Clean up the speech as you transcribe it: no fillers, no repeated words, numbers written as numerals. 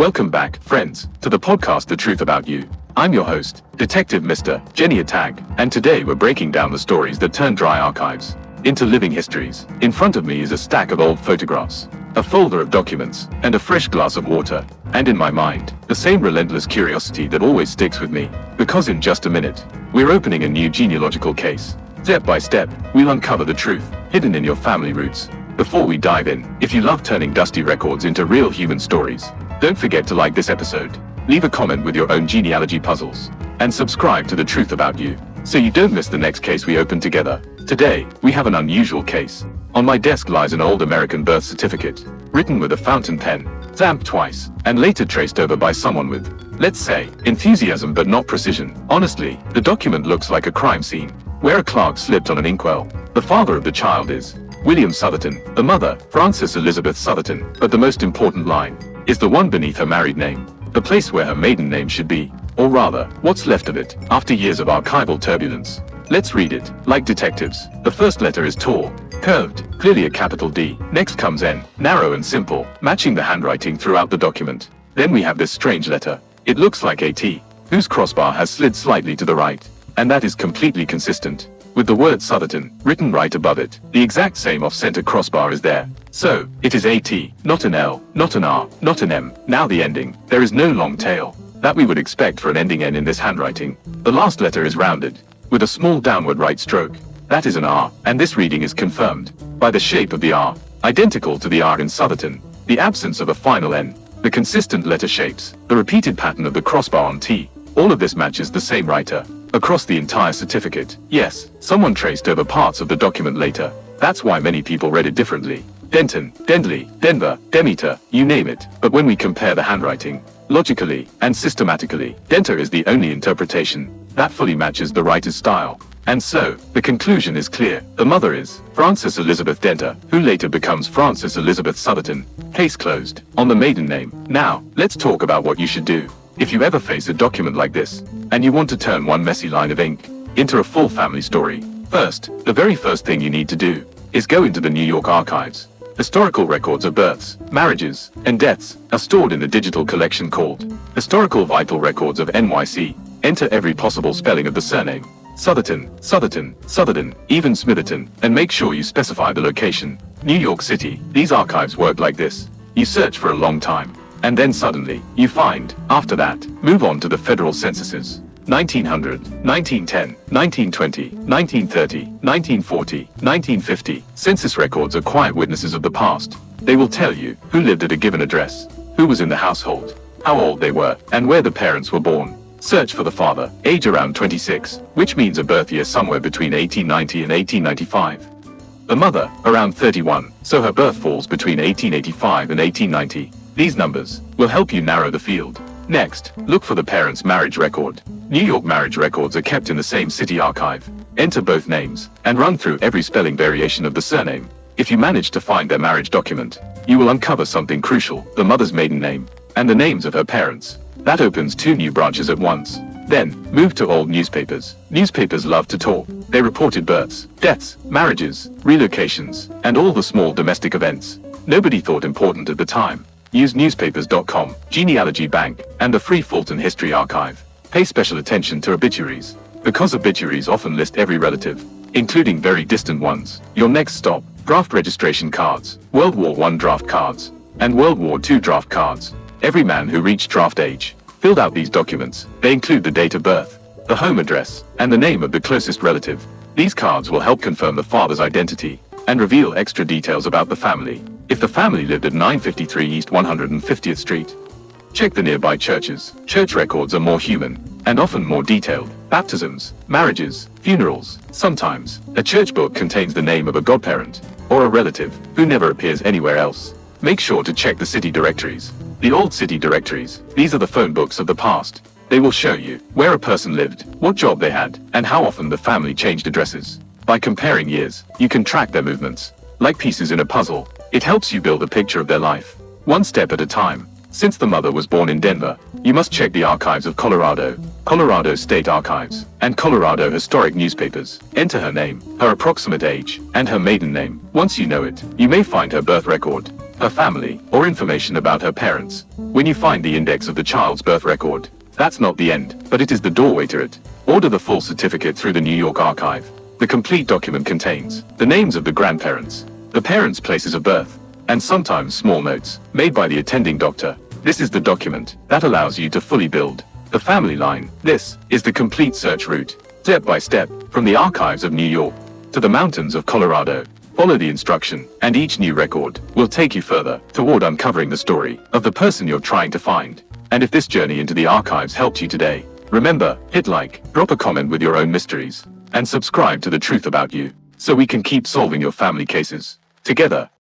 Welcome back, friends, to the podcast The Truth About You. I'm your host, Detective Mr. Geniatag, and today we're breaking down the stories that turn dry archives into living histories. In front of me is a stack of old photographs, a folder of documents, and a fresh glass of water. And in my mind, the same relentless curiosity that always sticks with me. Because in just a minute, we're opening a new genealogical case. Step by step, we'll uncover the truth hidden in your family roots. Before we dive in, if you love turning dusty records into real human stories, don't forget to like this episode, leave a comment with your own genealogy puzzles, and subscribe to The Truth About You, so you don't miss the next case we open together. Today, we have an unusual case. On my desk lies an old American birth certificate, written with a fountain pen, stamped twice, and later traced over by someone with, let's say, enthusiasm but not precision. Honestly, the document looks like a crime scene, where a clerk slipped on an inkwell. The father of the child is William Southerton, the mother, Frances Elizabeth Southerton, but the most important line is the one beneath her married name, the place where her maiden name should be, or rather, what's left of it, after years of archival turbulence. Let's read it, like detectives. The first letter is tall, curved, clearly a capital D. Next comes N, narrow and simple, matching the handwriting throughout the document. Then we have this strange letter. It looks like a T, whose crossbar has slid slightly to the right, and that is completely consistent with the word Southerton written right above it. The exact same off-center crossbar is there. So, it is a T, not an L, not an R, not an M. Now the ending. There is no long tail that we would expect for an ending N in this handwriting. The last letter is rounded, with a small downward right stroke. That is an R, and this reading is confirmed by the shape of the R, identical to the R in Southerton, the absence of a final N, the consistent letter shapes, the repeated pattern of the crossbar on T. All of this matches the same writer across the entire certificate. Yes, someone traced over parts of the document later. That's why many people read it differently. Denton, Dendley, Denver, Demeter, you name it. But when we compare the handwriting, logically and systematically, Denter is the only interpretation that fully matches the writer's style. And so, the conclusion is clear. The mother is Frances Elizabeth Denter, who later becomes Frances Elizabeth Southerton. Case closed. On the maiden name. Now, let's talk about what you should do if you ever face a document like this, and you want to turn one messy line of ink into a full family story. First, the very first thing you need to do is go into the New York archives. Historical records of births, marriages, and deaths are stored in the digital collection called Historical Vital Records of NYC. Enter every possible spelling of the surname. Southerton, Southerton, Southerton, even Smitherton, and make sure you specify the location. New York City. These archives work like this. You search for a long time, and then suddenly, you find. After that, move on to the federal censuses. 1900, 1910, 1920, 1930, 1940, 1950. Census records are quiet witnesses of the past. They will tell you who lived at a given address, who was in the household, how old they were, and where the parents were born. Search for the father, age around 26, which means a birth year somewhere between 1890 and 1895. The mother, around 31, so her birth falls between 1885 and 1890. These numbers will help you narrow the field. Next, look for the parents' marriage record. New York marriage records are kept in the same city archive. Enter both names, and run through every spelling variation of the surname. If you manage to find their marriage document, you will uncover something crucial: the mother's maiden name, and the names of her parents. That opens two new branches at once. Then, move to old newspapers. Newspapers love to talk. They reported births, deaths, marriages, relocations, and all the small domestic events nobody thought important at the time. Use newspapers.com, Genealogy Bank, and the free Fulton History Archive. Pay special attention to obituaries, because obituaries often list every relative, including very distant ones. Your next stop: draft registration cards, World War I draft cards, and World War II draft cards. Every man who reached draft age filled out these documents. They include the date of birth, the home address, and the name of the closest relative. These cards will help confirm the father's identity and reveal extra details about the family. If the family lived at 953 East 150th Street, check the nearby churches. Church records are more human, and often more detailed. Baptisms, marriages, funerals. Sometimes, a church book contains the name of a godparent, or a relative, who never appears anywhere else. Make sure to check the city directories. The old city directories. These are the phone books of the past. They will show you where a person lived, what job they had, and how often the family changed addresses. By comparing years, you can track their movements. Like pieces in a puzzle, it helps you build a picture of their life, one step at a time. Since the mother was born in Denver, you must check the archives of Colorado, Colorado State Archives, and Colorado Historic Newspapers. Enter her name, her approximate age, and her maiden name. Once you know it, you may find her birth record, her family, or information about her parents. When you find the index of the child's birth record, that's not the end, but it is the doorway to it. Order the full certificate through the New York Archive. The complete document contains the names of the grandparents, the parents' places of birth, and sometimes small notes made by the attending doctor. This is the document that allows you to fully build the family line. This is the complete search route, step by step, from the archives of New York to the mountains of Colorado. Follow the instruction, and each new record will take you further toward uncovering the story of the person you're trying to find. And if this journey into the archives helped you today, remember, hit like, drop a comment with your own mysteries, and subscribe to The Truth About You, so we can keep solving your family cases together.